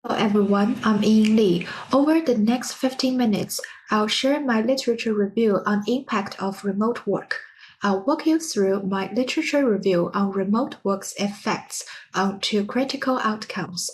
Hello everyone, I'm Yiying Li. Over the next 15 minutes, I'll share my literature review on impact of remote work. I'll walk you through my literature review on remote work's effects on two critical outcomes,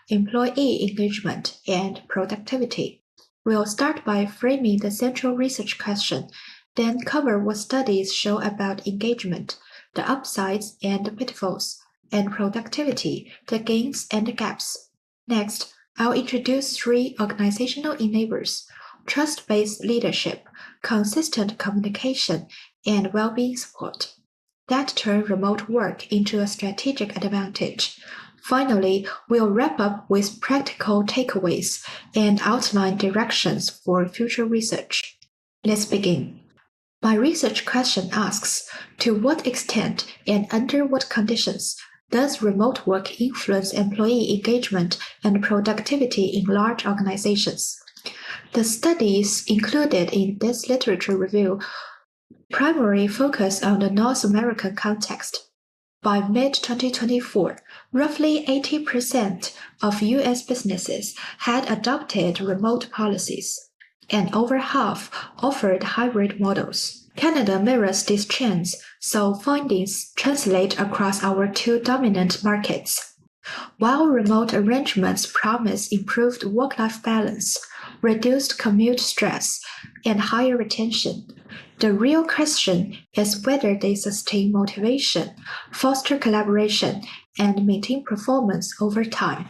employee engagement and productivity. We'll start by framing the central research question, then cover what studies show about engagement, the upsides and the pitfalls, and productivity, the gains and the gaps. Next, I'll introduce three organizational enablers: trust-based leadership, consistent communication, and well-being support that turn remote work into a strategic advantage. Finally, we'll wrap up with practical takeaways and outline directions for future research. Let's begin. My research question asks, to what extent and under what conditions does remote work influence employee engagement and productivity in large organizations? The studies included in this literature review primarily focus on the North American context. By mid-2024, roughly 80% of U.S. businesses had adopted remote policies, and over half offered hybrid models. Canada mirrors these trends, so findings translate across our two dominant markets. While remote arrangements promise improved work-life balance, reduced commute stress, and higher retention, the real question is whether they sustain motivation, foster collaboration, and maintain performance over time.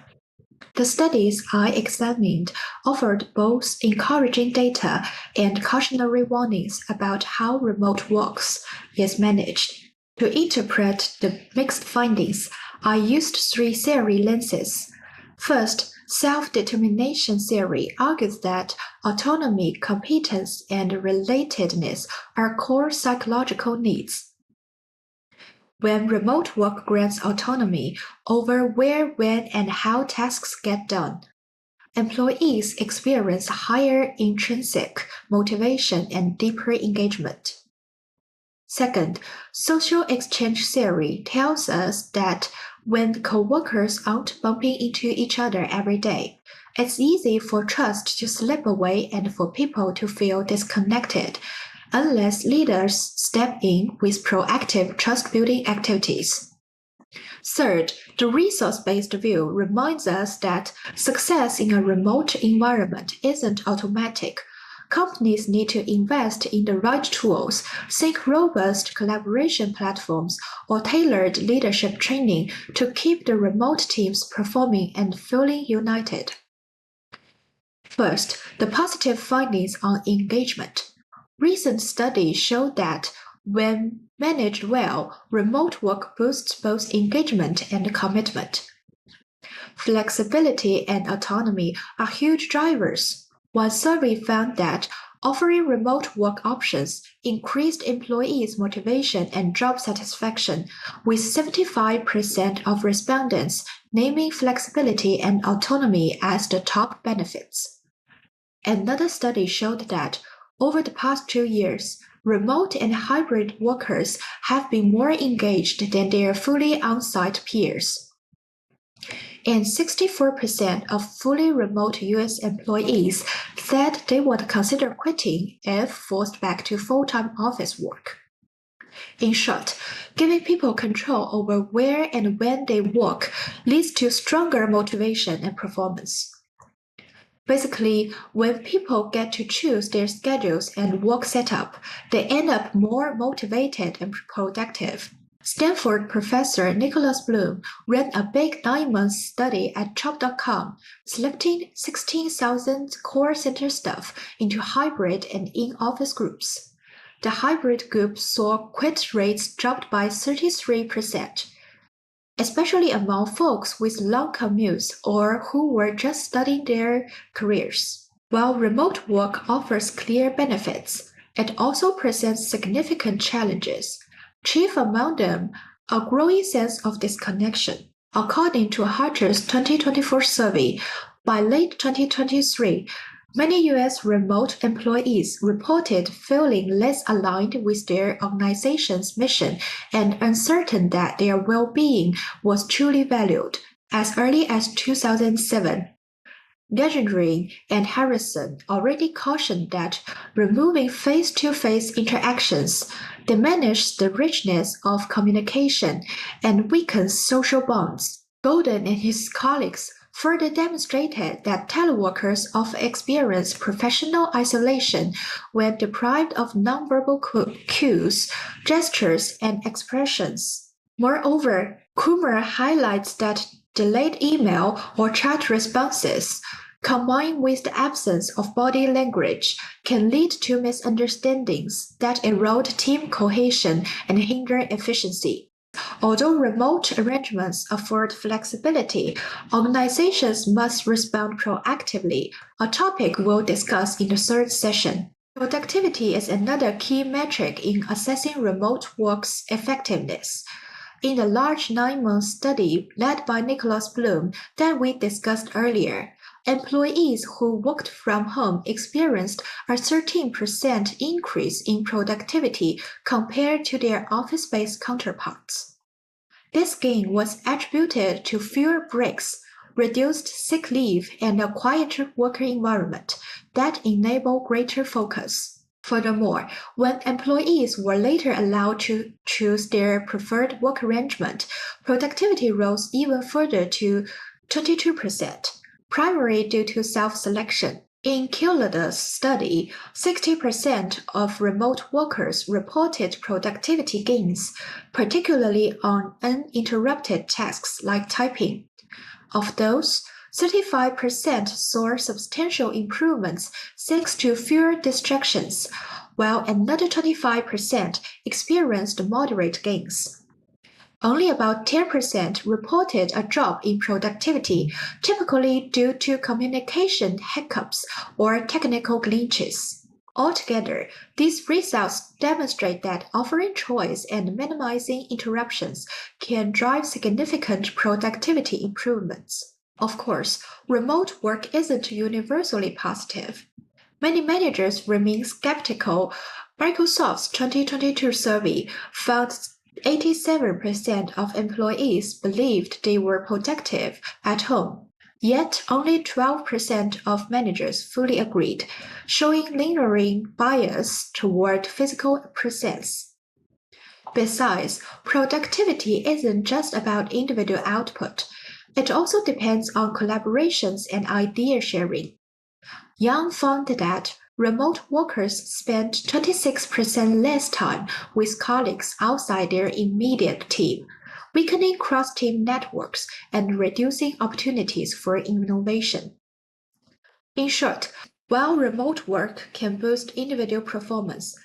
The studies I examined offered both encouraging data and cautionary warnings about how remote work is managed. To interpret the mixed findings, I used three theory lenses. First, self-determination theory argues that autonomy, competence, and relatedness are core psychological needs. When remote work grants autonomy over where, when, and how tasks get done, employees experience higher intrinsic motivation and deeper engagement. Second, social exchange theory tells us that when coworkers aren't bumping into each other every day, it's easy for trust to slip away and for people to feel disconnected unless leaders step in with proactive trust-building activities. Third, the resource-based view reminds us that success in a remote environment isn't automatic. Companies need to invest in the right tools, think robust collaboration platforms, or tailored leadership training to keep the remote teams performing and feeling united. First, the positive findings on engagement. Recent studies show that when managed well, remote work boosts both engagement and commitment. Flexibility and autonomy are huge drivers. One survey found that offering remote work options increased employees' motivation and job satisfaction, with 75% of respondents naming flexibility and autonomy as the top benefits. Another study showed that over the past 2 years, remote and hybrid workers have been more engaged than their fully on-site peers. And 64% of fully remote U.S. employees said they would consider quitting if forced back to full-time office work. In short, giving people control over where and when they work leads to stronger motivation and performance. Basically, when people get to choose their schedules and work setup, they end up more motivated and productive. Stanford professor Nicholas Bloom ran a big 9-month study at Chop.com, selecting 16,000 core center staff into hybrid and in-office groups. The hybrid group saw quit rates dropped by 33%. Especially among folks with long commutes or who were just starting their careers. While remote work offers clear benefits, it also presents significant challenges. Chief among them, a growing sense of disconnection. According to Harter's 2024 survey, by late 2023, many U.S. remote employees reported feeling less aligned with their organization's mission and uncertain that their well-being was truly valued. As early as 2007, Gagarin and Harrison already cautioned that removing face-to-face interactions diminishes the richness of communication and weakens social bonds. Golden and his colleagues further demonstrated that teleworkers often experience professional isolation when deprived of nonverbal cues, gestures, and expressions. Moreover, Kummer highlights that delayed email or chat responses, combined with the absence of body language, can lead to misunderstandings that erode team cohesion and hinder efficiency. Although remote arrangements afford flexibility, organizations must respond proactively, a topic we'll discuss in the third session. Productivity is another key metric in assessing remote work's effectiveness. In the large 9-month study led by Nicholas Bloom that we discussed earlier, employees who worked from home experienced a 13% increase in productivity compared to their office-based counterparts. This gain was attributed to fewer breaks, reduced sick leave, and a quieter working environment that enable greater focus. Furthermore, when employees were later allowed to choose their preferred work arrangement, productivity rose even further to 22%, primarily due to self-selection. In Kilda's study, 60% of remote workers reported productivity gains, particularly on uninterrupted tasks like typing. Of those, 35% saw substantial improvements thanks to fewer distractions, while another 25% experienced moderate gains. Only about 10% reported a drop in productivity, typically due to communication hiccups or technical glitches. Altogether, these results demonstrate that offering choice and minimizing interruptions can drive significant productivity improvements. Of course, remote work isn't universally positive. Many managers remain skeptical. Microsoft's 2022 survey found 87% of employees believed they were productive at home. Yet only 12% of managers fully agreed, showing lingering bias toward physical presence. Besides, productivity isn't just about individual output. It also depends on collaborations and idea sharing. Young found that remote workers spend 26% less time with colleagues outside their immediate team, weakening cross-team networks and reducing opportunities for innovation. In short, while remote work can boost individual performance,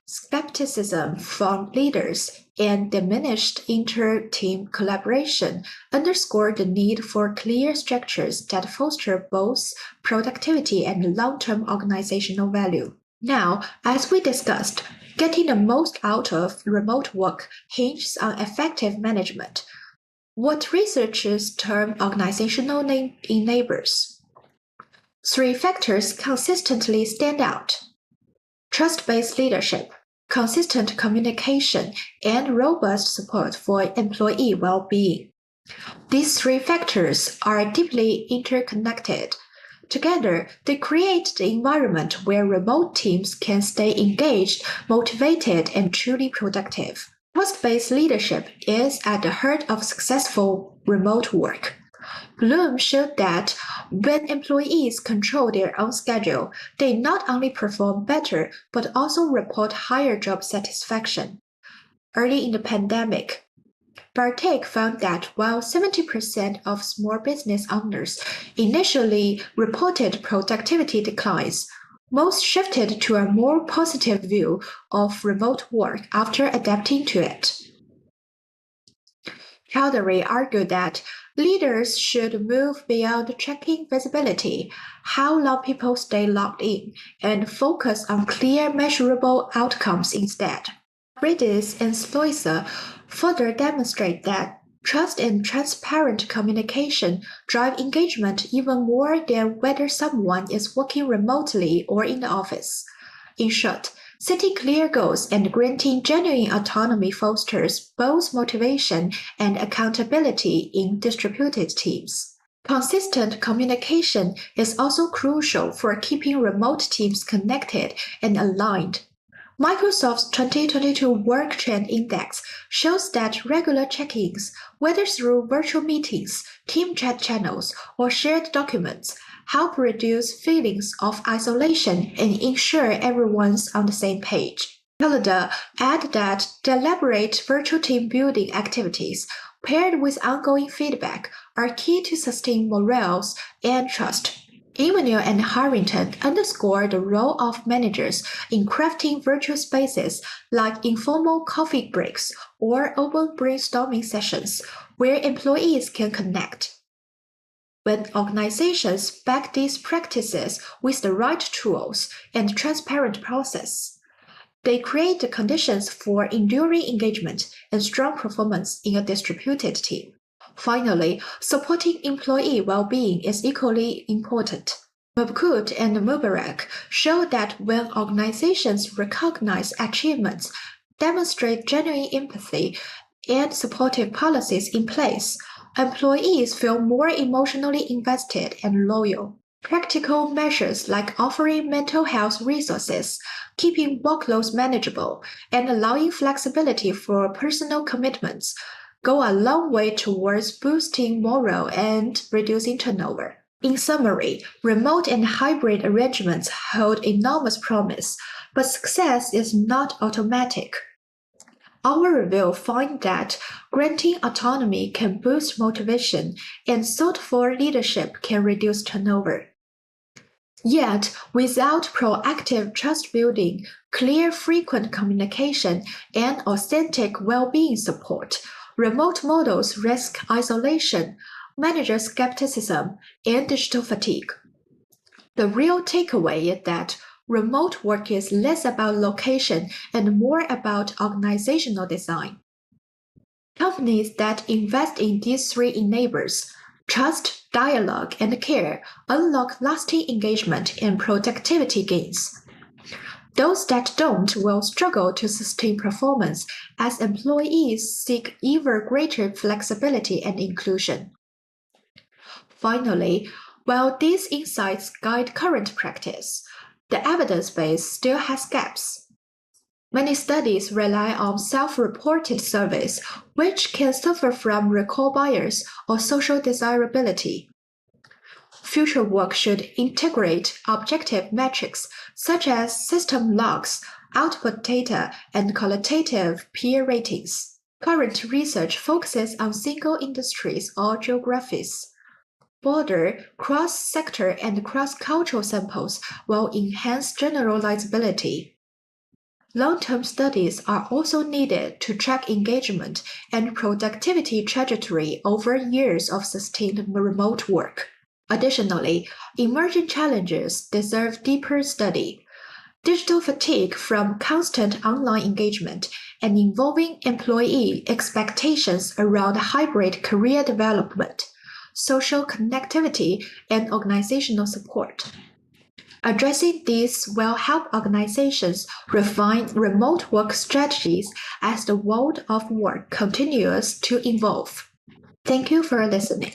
skepticism from leaders and diminished inter-team collaboration underscore the need for clear structures that foster both productivity and long-term organizational value. Now, as we discussed, getting the most out of remote work hinges on effective management, what researchers term organizational enablers. 3 factors consistently stand out: trust-based leadership, consistent communication, and robust support for employee well-being. These 3 factors are deeply interconnected. Together, they create the environment where remote teams can stay engaged, motivated, and truly productive. Trust-based leadership is at the heart of successful remote work. Bloom showed that when employees control their own schedule, they not only perform better but also report higher job satisfaction. Early in the pandemic, Bartek found that while 70% of small business owners initially reported productivity declines, most shifted to a more positive view of remote work after adapting to it. Chowdhury argued that leaders should move beyond checking visibility, how long people stay logged in, and focus on clear, measurable outcomes instead. Bridges and Sloyser further demonstrate that trust and transparent communication drive engagement even more than whether someone is working remotely or in the office. In short, setting clear goals and granting genuine autonomy fosters both motivation and accountability in distributed teams. Consistent communication is also crucial for keeping remote teams connected and aligned. Microsoft's 2022 Work Trend Index shows that regular check-ins, whether through virtual meetings, team chat channels, or shared documents, help reduce feelings of isolation and ensure everyone's on the same page. Canada add that deliberate virtual team building activities paired with ongoing feedback are key to sustain morale and trust. Emanuel and Harrington underscore the role of managers in crafting virtual spaces like informal coffee breaks or open brainstorming sessions where employees can connect. When organizations back these practices with the right tools and transparent process, they create the conditions for enduring engagement and strong performance in a distributed team. Finally, supporting employee well-being is equally important. McKay and Mubarak show that when organizations recognize achievements, demonstrate genuine empathy, and supportive policies in place, employees feel more emotionally invested and loyal. Practical measures like offering mental health resources, keeping workloads manageable, and allowing flexibility for personal commitments go a long way towards boosting morale and reducing turnover. In summary, remote and hybrid arrangements hold enormous promise, but success is not automatic. Our review finds that granting autonomy can boost motivation and thoughtful leadership can reduce turnover. Yet, without proactive trust building, clear frequent communication, and authentic well-being support, remote models risk isolation, manager skepticism, and digital fatigue. The real takeaway is that remote work is less about location and more about organizational design. Companies that invest in these three enablers, trust, dialogue, and care, unlock lasting engagement and productivity gains. Those that don't will struggle to sustain performance as employees seek ever greater flexibility and inclusion. Finally, while these insights guide current practice, the evidence base still has gaps. Many studies rely on self-reported surveys, which can suffer from recall bias or social desirability. Future work should integrate objective metrics such as system logs, output data, and qualitative peer ratings. Current research focuses on single industries or geographies. Broader, cross-sector and cross-cultural samples will enhance generalizability. Long-term studies are also needed to track engagement and productivity trajectory over years of sustained remote work. Additionally, emerging challenges deserve deeper study. Digital fatigue from constant online engagement and evolving employee expectations around hybrid career development, social connectivity, and organizational support. Addressing these will help organizations refine remote work strategies as the world of work continues to evolve. Thank you for listening.